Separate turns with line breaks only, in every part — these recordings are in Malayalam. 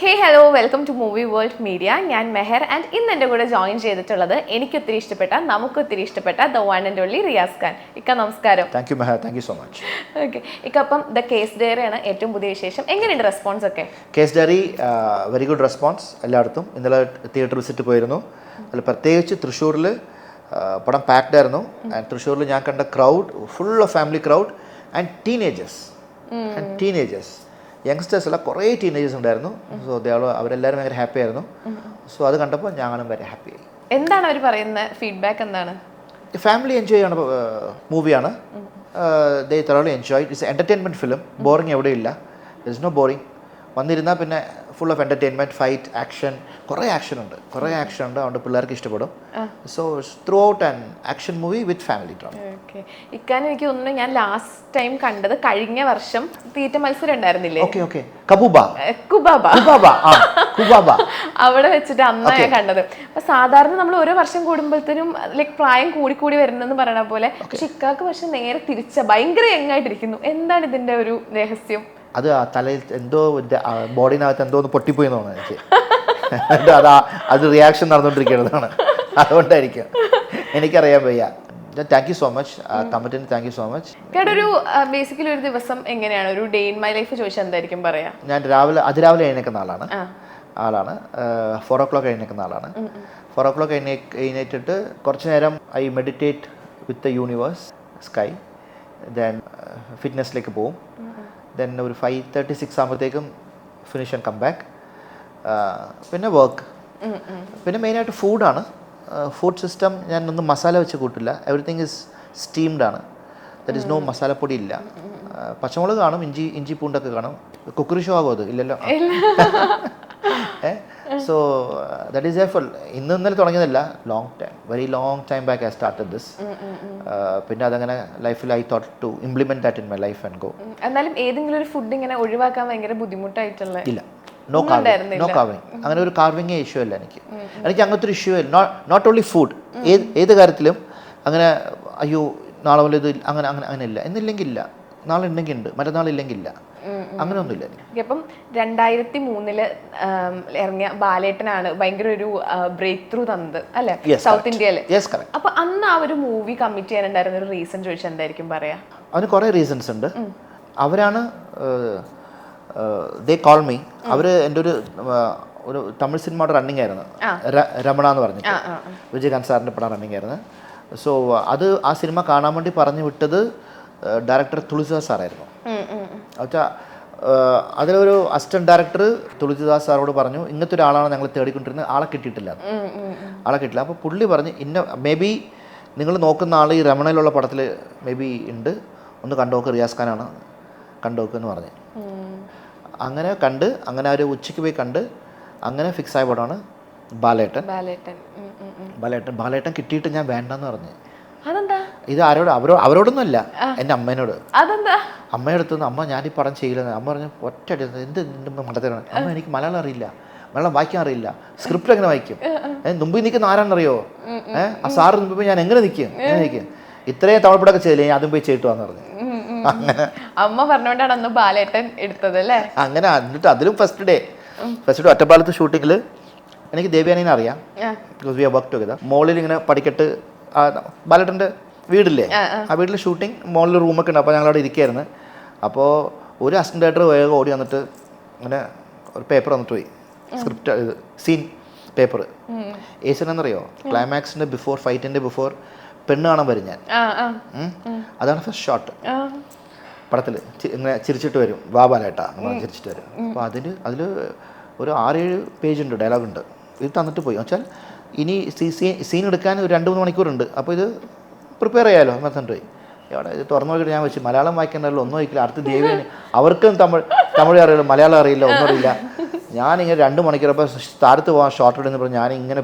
Hey hello welcome to movie world media. ഞാൻ മെഹർ ആൻഡ് ഇന്ന് എൻ്റെ കൂടെ ജോയിൻ ചെയ്തിട്ടുള്ളത് എനിക്കൊത്തിരി ഇഷ്ടപ്പെട്ട നമുക്കൊത്തിരി ഇഷ്ടപ്പെട്ട the one and only Riyas Khan. ഇക്ക നമസ്കാരം.
Thank you Maher, thank you so much.
Okay ഇക്ക, അപ്പം ദ കേസ് ഡയറിയാണ് ഏറ്റവും പുതിയ വിശേഷം. എങ്ങനെയുണ്ട് റെസ്പോൺസ് ഒക്കെ?
Case diary very good response എല്ലായിടത്തും. ഇന്നലെ തിയേറ്റർ വിസിറ്റ് പോയിരുന്നു. അതിൽ പ്രത്യേകിച്ച് തൃശ്ശൂരിൽ പടം പാക്ഡ് ആയിരുന്നു. തൃശ്ശൂരിൽ ഞാൻ കണ്ട crowd full of family crowd and teenagers youngsters എല്ലാം കുറേ ടീനേജേഴ്സ് ഉണ്ടായിരുന്നു. സോ അവരെല്ലാവരും ഭയങ്കര ഹാപ്പി ആയിരുന്നു. സോ അത് കണ്ടപ്പോൾ ഞാനും വളരെ ഹാപ്പി ആയി.
എന്താണ് അവർ പറയുന്ന ഫീഡ്ബാക്ക്? എന്താണ്?
ഫാമിലി എൻജോയ് ചെയ്യണ മൂവിയാണ്. They thoroughly enjoyed. It's entertainment film. Boring എവിടെയില്ല. There is no boring. വന്നിരുന്നാൽ പിന്നെ full of entertainment, fight, action, കുറേ ആക്ഷൻ ഉണ്ട്. അതുകൊണ്ട് പിള്ളേർക്ക് ഇഷ്ടപ്പെടും. So throughout an action movie with family drama.
Okay ഇക്കാൻ, എനിക്ക് തോന്നുന്നു ഞാൻ ലാസ്റ്റ് ടൈം കണ്ടത് കഴിഞ്ഞ വർഷം തീറ്റ മത്സരം ഉണ്ടായിരുന്നില്ലേ? അവിടെ വെച്ചിട്ട് അന്ന് ഞാൻ കണ്ടത്. അപ്പൊ സാധാരണ നമ്മൾ ഓരോ വർഷം കൂടുമ്പോഴത്തേനും ലൈക് പ്രായം കൂടി വരുന്നെന്ന് പറയണ പോലെ, പക്ഷെ ഇക്കാക്ക് പക്ഷെ നേരെ തിരിച്ച ഭയങ്കര യങ്ങായിട്ടിരിക്കുന്നു. എന്താണ് ഇതിന്റെ ഒരു രഹസ്യം?
അത് തലയിൽ എന്തോ ബോഡിനകത്ത് എന്തോ ഒന്ന് പൊട്ടിപ്പോയി എന്നാണ് എനിക്ക്. അത് റിയാക്ഷൻ നടന്നുകൊണ്ടിരിക്കുന്നതാണ്. അതുകൊണ്ടായിരിക്കും, എനിക്കറിയാൻ വയ്യ. Thank you so much. കമന്റിന് താങ്ക് യു സോ മച്ച്.
ഒരു ബേസിക്കലി ഒരു ദിവസം എങ്ങനെയാണ്, ഒരു ഡേ ഇൻ മൈ ലൈഫ് ചോദിച്ചാൽ എന്തായിരിക്കും പറയാ?
ഞാൻ അതിരാവിലെ എഴുന്നേക്കുന്ന ആളാണ്. 4 o'clock എഴുന്നേക്കുന്ന ആളാണ്. 4 o'clock എഴുന്നേറ്റിട്ട് കുറച്ച് നേരം I meditate with the universe, sky. Then ഫിറ്റ്നസ്സിലേക്ക് പോവും. ദെൻ ഒരു 5:36 ആകുമ്പോഴത്തേക്കും ഫിനിഷ് ആൻഡ് കം ബാക്ക്. പിന്നെ വർക്ക്. പിന്നെ മെയിനായിട്ട് ഫുഡാണ്. ഫുഡ് സിസ്റ്റം ഞാൻ ഒന്നും മസാല വെച്ച് കൂട്ടില്ല. എവറിത്തിങ് ഇസ് സ്റ്റീംഡ് ആണ്. ദറ്റ് ഇസ് നോ മസാലപ്പൊടി ഇല്ല. പച്ചമുളക് കാണും, ഇഞ്ചി പൂണ്ടൊക്കെ കാണും. കുക്കറി ഷോ ആകും അത്? ഇല്ലല്ലോ. സോ ദാറ്റ് ഈസ് എ ഇന്നലെ തുടങ്ങിയതല്ല, very long time back I started this. പിന്നെ അതങ്ങനെ ലൈഫിൽ I thought to implement that in my life and go.
എന്നാലും ഏതെങ്കിലും ഒരു ഫുഡ് ഇങ്ങനെ ഒഴിവാക്കാൻ ഭയങ്കര ബുദ്ധിമുട്ടായിട്ടുള്ള?
ഇല്ല, നോ കാർവിങ്. അങ്ങനെ ഒരു കാർവിങ് ഇഷ്യൂ അല്ല എനിക്ക് അങ്ങനത്തെ ഒരു ഇഷ്യൂ അല്ല. നോട്ട് ഓൺലി ഫുഡ്, ഏത് കാര്യത്തിലും അങ്ങനെ അയ്യോ നാളെ പോലെ ഇത് അങ്ങനെ ഇല്ല. എന്നില്ലെങ്കിൽ ഇല്ല, നാളെ ഉണ്ടെങ്കിൽ ഉണ്ട്, മറ്റന്നാളില്ലെങ്കിൽ ഇല്ല, അങ്ങനെയൊന്നുമില്ല.
അപ്പം 2003 ഇറങ്ങിയ ബാലേട്ടനാണ് ഭയങ്കര ഒരു ബ്രേക്ക് ത്രൂ തന്നത് അല്ലെ സൗത്ത് ഇന്ത്യയില്? അപ്പൊ അന്ന് ആ ഒരു മൂവി കമ്മിറ്റ് ചെയ്യാനുണ്ടായിരുന്ന ഒരു റീസൺ ചോദിച്ചാൽ എന്തായിരിക്കും പറയാ?
അതിന് കുറെ റീസൺസ് ഉണ്ട്. അവരാണ് ദേ കോൾ മീ. അവര് എൻ്റെ ഒരു തമിഴ് സിനിമയുടെ റണ്ണിങ് ആയിരുന്നു, രമണ എന്ന് പറഞ്ഞിട്ട്. വിജയകാന്ത് സാറിൻ്റെ പടം റണ്ണിങ് ആയിരുന്നു. സോ ആ സിനിമ കാണാൻ വേണ്ടി പറഞ്ഞു വിട്ടത് ഡയറക്ടർ തുളസിദാസ് സാറായിരുന്നു. എന്നുവെച്ചാൽ അതിലൊരു അസിസ്റ്റന്റ് ഡയറക്ടർ തുളസിദാസ് സാറോട് പറഞ്ഞു, ഇങ്ങനത്തെ ഒരാളാണ് ഞങ്ങൾ തേടിക്കൊണ്ടിരുന്നത്, ആളെ കിട്ടിയിട്ടില്ല. അപ്പോൾ പുള്ളി പറഞ്ഞ് മേ ബി നിങ്ങൾ നോക്കുന്ന ആൾ ഈ രമണയിലുള്ള പടത്തിൽ മേ ബി ഉണ്ട്, ഒന്ന് കണ്ടോക്ക്, റിയാസ് ഖാനാണ്, കണ്ടോക്ക് എന്ന് പറഞ്ഞ്. അങ്ങനെ ഒരു ഉച്ചയ്ക്ക് പോയി കണ്ട് അങ്ങനെ ഫിക്സ് ആയ പടമാണ് ബാലേട്ടൻ. ബാലേട്ടൻ കിട്ടിയിട്ട് ഞാൻ വേണ്ടെന്ന് പറഞ്ഞു. ഇത് അവരോടൊന്നും അല്ല, എൻ്റെ അമ്മേനോട്. അമ്മയുടെ അടുത്തുനിന്ന് അമ്മ ഞാൻ ഈ പടം ചെയ്യില്ലെന്ന്. അമ്മ പറഞ്ഞു ഒറ്റ എന്ത് മണ്ടത്തരാണ് അമ്മ, എനിക്ക് മലയാളം അറിയില്ല, മലയാളം വായിക്കാൻ അറിയില്ല, സ്ക്രിപ്റ്റ് എങ്ങനെ വായിക്കും, മുമ്പിൽ നിൽക്കുന്ന ആരാണെന്നറിയോ, ആ സാറ് മുമ്പ് ഞാൻ എങ്ങനെ നിൽക്കും, ഇത്രയും തമിഴ് പടമൊക്കെ ചെയ്തില്ലേ, അതും പോയി ചെയ്തിട്ട് വന്ന് പറഞ്ഞു. അങ്ങനെ
അമ്മ പറഞ്ഞുകൊണ്ടാണ് അന്ന് ബാലേട്ടൻ എടുത്തത് അല്ലേ?
അങ്ങനെ എന്നിട്ട് അതിലും ഫസ്റ്റ് ഡേ ഒറ്റപ്പാലത്ത് ഷൂട്ടിങ്ങിൽ എനിക്ക് ദേവ്യാനീനെ അറിയാം, because we have work together. മോളിൽ ഇങ്ങനെ പഠിക്കട്ട് ബാലേട്ടൻ്റെ വീടില്ലേ, ആ വീട്ടിൽ ഷൂട്ടിങ്, മോളിൽ റൂമൊക്കെ ഉണ്ട്. അപ്പോൾ ഞങ്ങളവിടെ ഇരിക്കുകയായിരുന്നു. അപ്പോൾ ഒരു അസിസ്റ്റന്റ് ഡയറക്ടർ വേഗം ഓടി വന്നിട്ട് അങ്ങനെ ഒരു പേപ്പർ വന്നിട്ട് പോയി, സ്ക്രിപ്റ്റ് ഇത് സീൻ പേപ്പർ. ഏസിനെന്നറിയോ, ക്ലൈമാക്സിൻ്റെ ബിഫോർ, ഫൈറ്റിൻ്റെ ബിഫോർ പെണ്ണ് കാണാൻ വരും ഞാൻ. അതാണ് ഫസ്റ്റ് ഷോട്ട് പടത്തിൽ. ഇങ്ങനെ ചിരിച്ചിട്ട് വരും, വാ ബാലേട്ടാ നമ്മൾ ചിരിച്ചിട്ട് വരും. അപ്പോൾ അതിൽ ഒരു 6-7 പേജുണ്ട്, ഡയലോഗുണ്ട്. ഇത് തന്നിട്ട് പോയി. വെച്ചാൽ ഇനി സീൻ എടുക്കാൻ ഒരു 2-3 മണിക്കൂറുണ്ട്. അപ്പോൾ ഇത് പ്രിപ്പയർ ചെയ്യാമല്ലോ എന്ന് പറഞ്ഞിട്ട് പോയി. അവിടെ ഇത് തുറന്നു നോക്കിയിട്ട് ഞാൻ വെച്ച് മലയാളം വായിക്കണ്ടല്ലോ, ഒന്നും വായിക്കില്ല. അടുത്ത് ദേവിയാണ്, അവർക്കും തമിഴ് അറിയില്ല, മലയാളം അറിയില്ല, ഒന്നും അറിയില്ല. ഞാനിങ്ങനെ 2 മണിക്കൂർ അപ്പോൾ താരത്ത് പോകാൻ ഷോർട്ട് ഇടുന്ന പറഞ്ഞ് ഞാനിങ്ങനെ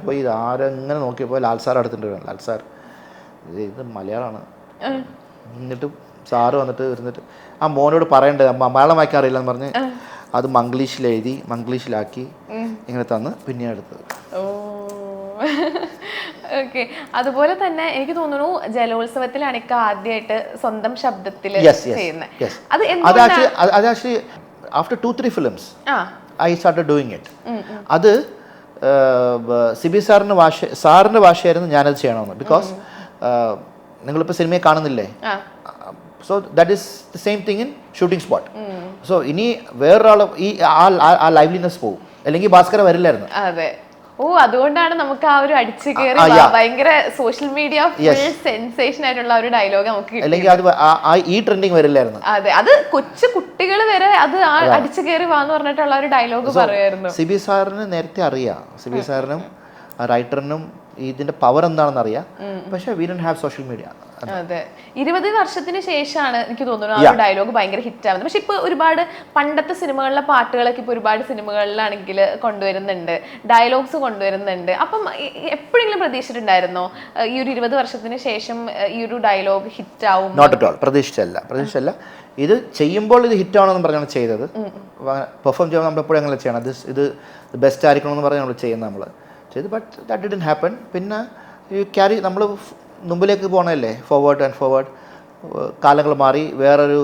പോയി ആരെങ്ങനെ നോക്കിയപ്പോൾ ലാൽ സാർ അടുത്തിട്ട് വരും. ലാൽ സാർ ഇത് മലയാളമാണ്. എന്നിട്ട് സാറ് വന്നിട്ട് ഇരുന്നിട്ട് ആ മോനോട് പറയേണ്ടത് മലയാളം വായിക്കാൻ അറിയില്ല എന്ന് പറഞ്ഞ് അത് മംഗ്ലീഷിലാക്കി ഇങ്ങനെ തന്ന് പിന്നെ എടുത്തത്.
ഓക്കെ, അതുപോലെ തന്നെ എനിക്ക് തോന്നുന്നു ജലോത്സവത്തിലാണ് ഇക്ക ആദ്യമായിട്ട് സ്വന്തം ശബ്ദത്തിൽ ചെയ്യുന്നത്.
അത് actually after 2-3 films I started doing it. അത് സിബി സാറിൻ്റെ ഭാഷയായിരുന്നു ഞാനത് ചെയ്യണമെന്ന്. ബിക്കോസ് നിങ്ങളിപ്പോൾ സിനിമയെ കാണുന്നില്ലേ, so that is the same thing in shooting spot. So ഇനി വേറൊരാൾ ആ ലൈവ്ലിനെസ് പോകും, അല്ലെങ്കിൽ ഭാസ്കര വരില്ലായിരുന്നു.
അതെ. ഓ, അതുകൊണ്ടാണ് നമുക്ക് ആ ഒരു അടിച്ചു കയറി ഭയങ്കര സോഷ്യൽ മീഡിയ സെൻസേഷൻ ആയിട്ടുള്ള ഒരു ഡയലോഗ് നമുക്ക്,
അല്ലെങ്കിൽ അത് ഈ ട്രെൻഡിങ് വരില്ലായിരുന്നു.
അതെ, അത് കൊച്ചു കുട്ടികൾ വരെ അത് അടിച്ചു കയറി വാന്ന് പറഞ്ഞിട്ടുള്ള ഒരു ഡയലോഗ് പറയുമായിരുന്നു.
സിബി സാറിന് നേരത്തെ അറിയാം, സിബി സാറിനും റൈറ്ററിനും ഇതിന്റെ പവർ എന്താണെന്ന് അറിയാം. പക്ഷെ we don't have social media.
അതെ, 20 വർഷത്തിന് ശേഷമാണ് എനിക്ക് തോന്നുന്നു ആ ഒരു ഡയലോഗ് ഭയങ്കര ഹിറ്റ് ആവുന്നത്. പക്ഷെ ഇപ്പൊ ഒരുപാട് പണ്ടത്തെ സിനിമകളിലെ പാട്ടുകളൊക്കെ ഇപ്പൊ ഒരുപാട് സിനിമകളിലാണെങ്കിൽ കൊണ്ടുവരുന്നുണ്ട്, ഡയലോഗ്സ് കൊണ്ടുവരുന്നുണ്ട്. അപ്പം എപ്പോഴെങ്കിലും പ്രതീക്ഷിച്ചിട്ടുണ്ടായിരുന്നോ ഈ ഒരു 20 വർഷത്തിന് ശേഷം ഈ ഒരു ഡയലോഗ് ഹിറ്റ് ആവും?
Not at all. പ്രതീക്ഷിച്ചല്ല. ഇത് ചെയ്യുമ്പോൾ ഇത് ഹിറ്റ് ആവണമെന്ന് പറഞ്ഞാണ് ചെയ്തത്. പെർഫോം ചെയ്യുമ്പോൾ നമ്മൾ എപ്പോഴും അങ്ങനെ ചെയ്യണം, ഇത് ബെസ്റ്റ് ആയിരിക്കണമെന്ന് പറഞ്ഞ് നമ്മൾ ചെയ്യുന്നത്, നമ്മൾ ചെയ്ത്. But that didn't happen. പിന്നെ ഈ ക്യാരി നമ്മൾ മുമ്പിലേക്ക് പോകണമല്ലേ, ഫോർവേഡ് ആൻഡ് ഫോർവേഡ്. കാലങ്ങൾ മാറി, വേറൊരു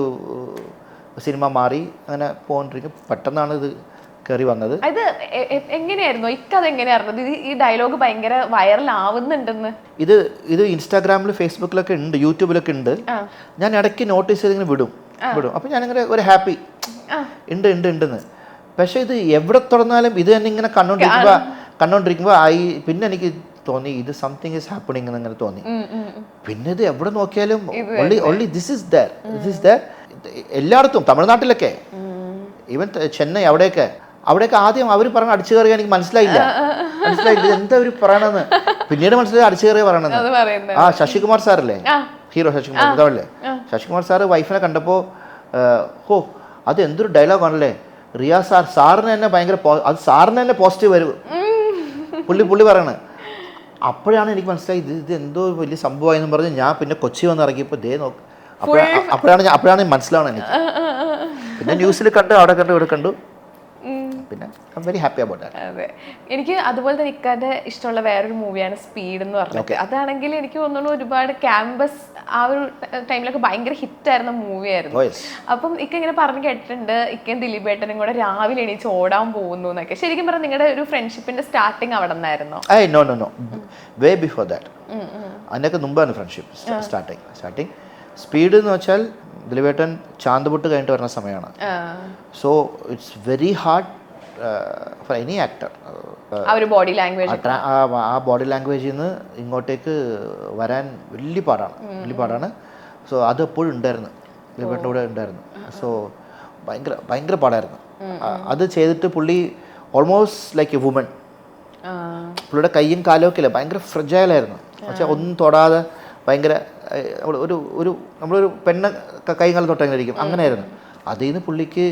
സിനിമ മാറി, അങ്ങനെ പോകൊണ്ടിരിക്കും. പെട്ടെന്നാണ് ഇത് കയറി വന്നത്.
ഇത് എങ്ങനെയായിരുന്നു ഇക്കത് എങ്ങനെയായിരുന്നു ഈ ഡയലോഗ് ഭയങ്കര വൈറലാവുന്നുണ്ടെന്ന്?
ഇത് ഇൻസ്റ്റാഗ്രാമിൽ ഫേസ്ബുക്കിലൊക്കെ ഉണ്ട്, യൂട്യൂബിലൊക്കെ ഉണ്ട്. ഞാൻ ഇടയ്ക്ക് നോട്ടീസ് ചെയ്തിങ്ങനെ വിടും. അപ്പം ഞാനിങ്ങനെ ഒരു ഹാപ്പി ഉണ്ടെന്ന്. പക്ഷേ ഇത് എവിടെ തുറന്നാലും ഇത് തന്നെ ഇങ്ങനെ കണ്ടോണ്ടിരിക്കുമ്പോൾ പിന്നെ എനിക്ക് തോന്നി ഇത് സംതിങ് ഈസ് ഹാപ്പണിങ് എന്നങ്ങനെ തോന്നി. പിന്നെ ഇത് എവിടെ നോക്കിയാലും only this is there. എല്ലായിടത്തും, തമിഴ്നാട്ടിലൊക്കെ, ഈവൻ ചെന്നൈ, അവിടെയൊക്കെ ആദ്യം അവർ പറഞ്ഞ അടിച്ചു കയറിയാൽ എനിക്ക് മനസ്സിലായില്ല എന്താ അവർ പറയണെന്ന്. പിന്നീട് മനസ്സിലായി അടിച്ചു കയറിയ പറയണെന്ന്. ശശികുമാർ സാറല്ലേ ഹീറോ, ശശികുമാർ സാറ് വൈഫിനെ കണ്ടപ്പോൾ അത് എന്തൊരു ഡയലോഗാണല്ലേ, റിയാസ് സാറിന് തന്നെ ഭയങ്കര സാറിന് തന്നെ പോസിറ്റീവ് വരും പുള്ളി പറയണത്. അപ്പോഴാണ് എനിക്ക് മനസ്സിലായി ഇത് എന്തോ വലിയ സംഭവമായെന്ന് പറഞ്ഞ് ഞാൻ പിന്നെ കൊച്ചി വന്ന് ഇറങ്ങിയപ്പോൾ അപ്പോഴാണ് മനസ്സിലാവണം എനിക്ക്. പിന്നെ ന്യൂസിൽ കണ്ടു, അവിടെ കണ്ടു, ഇവിടെ കണ്ടു. പിന്നെ I am very happy about that.
അതെ, എനിക്ക് അതുപോലെ തന്നെ ഇക്കാന്റെ ഇഷ്ടമുള്ള വേറൊരു മൂവിയാണ് സ്പീഡ് എന്ന് പറഞ്ഞത്. അതാണെങ്കിൽ എനിക്ക് തോന്നുന്നു ഒരുപാട് ക്യാമ്പസ് ആ ഒരു ടൈമിലൊക്കെ ഭയങ്കര ഹിറ്റായിരുന്ന മൂവിയായിരുന്നു. അപ്പം ഇക്ക ഇങ്ങനെ പറഞ്ഞു കേട്ടിട്ടുണ്ട് ഇക്കയും ദിലീപേട്ടനും കൂടെ രാവിലെ എണീച്ച് ഓടാൻ പോകുന്നു എന്നൊക്കെ. ശരിക്കും പറഞ്ഞാൽ നിങ്ങളുടെ ഒരു ഫ്രണ്ട്ഷിപ്പിന്റെ സ്റ്റാർട്ടിങ് അവിടെ നിന്നായിരുന്നോ?
No way before that. അതിനൊക്കെ മുമ്പാണ് ഫ്രണ്ട്ഷിപ്പ് സ്റ്റാർട്ടിങ്. സ്പീഡ് എന്ന് വെച്ചാൽ ദിലീപേട്ടൻ ചാന്തുപൊട്ട് കഴിഞ്ഞിട്ട് വരുന്ന സമയമാണ്. So it's very hard for any actor.
ആ ബോഡി
ലാംഗ്വേജിൽ നിന്ന് ഇങ്ങോട്ടേക്ക് വരാൻ വലിയ പാടാണ്. സോ അത് എപ്പോഴും ഉണ്ടായിരുന്നു, ദിലീപേട്ടൻ്റെ കൂടെ ഉണ്ടായിരുന്നു. സോ ഭയങ്കര പാടായിരുന്നു. അത് ചെയ്തിട്ട് പുള്ളി ഓൾമോസ്റ്റ് ലൈക്ക് എ വുമൺ. പുള്ളിയുടെ കയ്യും കാലമൊക്കെ ഇല്ല, ഭയങ്കര ഫ്രജൈലായിരുന്നു. പക്ഷേ ഒന്നും തൊടാതെ ഭയങ്കര നമ്മളൊരു പെണ്ണ് കൈ കാലം തൊട്ടെങ്കിലും അങ്ങനെയായിരുന്നു. അതിൽ നിന്ന് പുള്ളിക്ക്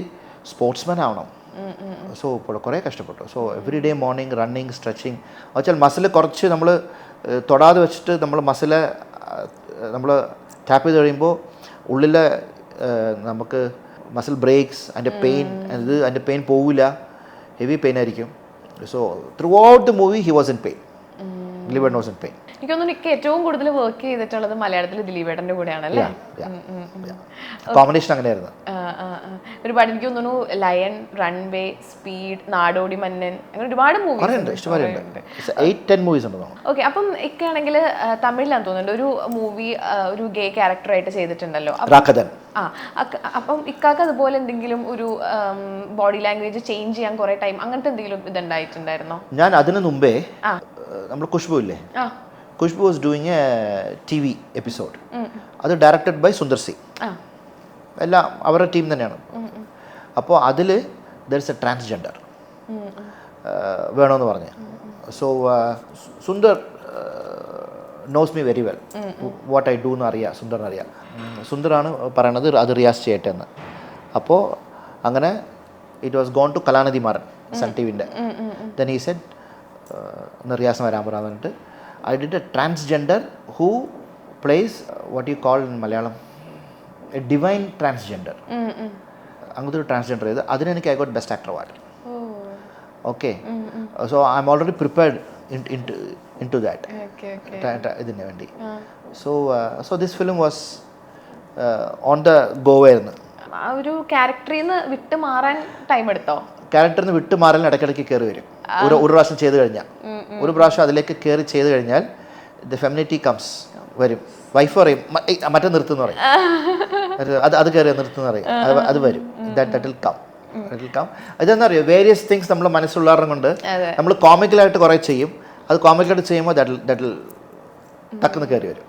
സ്പോർട്സ്മാൻ ആവണം. സോ കുറേ കഷ്ടപ്പെട്ടു. So every day morning running, stretching. വെച്ചാൽ മസിൽ കുറച്ച് നമ്മൾ തൊടാതെ വെച്ചിട്ട് മസിലെ നമ്മൾ ടാപ്പ് ചെയ്ത് കഴിയുമ്പോൾ ഉള്ളിലെ നമുക്ക് മസിൽ ബ്രേക്സ്, അതിൻ്റെ പെയിൻ പോവില്ല, ഹെവി പെയിൻ ആയിരിക്കും. So throughout the movie he was in pain. ദിലീപേട്ടൻ വാസ് ഇൻ പെയിൻ.
എനിക്ക് തോന്നുന്നു എനിക്ക് ഏറ്റവും കൂടുതൽ വർക്ക് ചെയ്തിട്ടുള്ളത് മലയാളത്തിൽ ദിലീപേട്ടൻ്റെ കൂടെയാണല്ലേ?
കോമ്പിനേഷൻ അങ്ങനെയായിരുന്നു.
ഒരുപാട് എനിക്ക് തോന്നുന്നു ലയൺ, റൺവേ, സ്പീഡ്, നാടോടി മന്നൻ, അങ്ങനെ ഒരുപാട് മൂവീസ്. ഓക്കെ, അപ്പം ഇക്കാണെങ്കിൽ തമിഴിലാന്ന് തോന്നുന്നുണ്ട് ഒരു മൂവി ഒരു ഗേ ക്യാരക്ടറായിട്ട് ചെയ്തിട്ടുണ്ടല്ലോ. അപ്പം ഇക്കാക്ക് അതുപോലെ എന്തെങ്കിലും ഒരു ബോഡി ലാംഗ്വേജ് ചേഞ്ച് ചെയ്യാൻ കുറെ ടൈം അങ്ങനത്തെ എന്തെങ്കിലും ഇതുണ്ടായിട്ടുണ്ടായിരുന്നോ?
ഞാൻ അതിനു മുമ്പേ നമ്മൾ ഖുഷ്ബു ഇല്ലേ, Khushbu was doing A TV episode. അത് ഡയറക്റ്റഡ് ബൈ സുന്ദർ സി, എല്ലാം അവരുടെ ടീം തന്നെയാണ്. അപ്പോൾ അതിൽ ദർ ഇസ് എ ട്രാൻസ്ജെൻഡർ വേണമെന്ന് പറഞ്ഞ്. So Sundar knows me very well, what I do എന്ന് അറിയാം, സുന്ദറിനറിയാം. സുന്ദറാണ് പറയണത് അത് റിയാസ് ചെയ്യട്ടെ എന്ന്. അപ്പോൾ അങ്ങനെ it was gone to Kalanithi Maran, Sun TVൻ്റെ. ദെൻ ഹി സെഡ് ഒന്ന് റിയാസ് വരാൻ പറഞ്ഞിട്ട് I did a transgender who plays what you call in Malayalam a divine transgender. അങ്ങനത്തെ ഒരു ട്രാൻസ്ജെൻഡർ ചെയ്ത് അതിന് എനിക്ക് I got best actor award. Okay. So I'm already prepared into that. ഇതിന് വേണ്ടി. So this film was on the go ആയിരുന്നു.
ആ ഒരു ക്യാരക്ടറിൽ നിന്ന് വിട്ട് മാറാൻ ടൈം എടുത്തോ?
ക്യാരക്ടറിന് വിട്ടുമാറലിന് ഇടയ്ക്കിടയ്ക്ക് കയറി വരും. ഒരു പ്രാവശ്യം ചെയ്ത് കഴിഞ്ഞാൽ, ഒരു പ്രാവശ്യം അതിലേക്ക് കയറി ചെയ്ത് കഴിഞ്ഞാൽ ദ ഫെമിനിറ്റി കംസ് വരും. വൈഫ് പറയും മറ്റേ നിർത്തുന്ന പറയും, അത് കയറി നിർത്തുന്ന പറയും, അത് വരും. That will come. ഇതെന്താ അറിയോ, വേരിയസ് തിങ്സ് നമ്മൾ മനസ്സിലുള്ളാറും കൊണ്ട് നമ്മൾ കോമിക്കലായിട്ട് കുറേ ചെയ്യും. അത് കോമിക്കലായിട്ട് ചെയ്യുമ്പോൾ ദാറ്റ് വിൽ ടക്കുന്ന് കയറി വരും.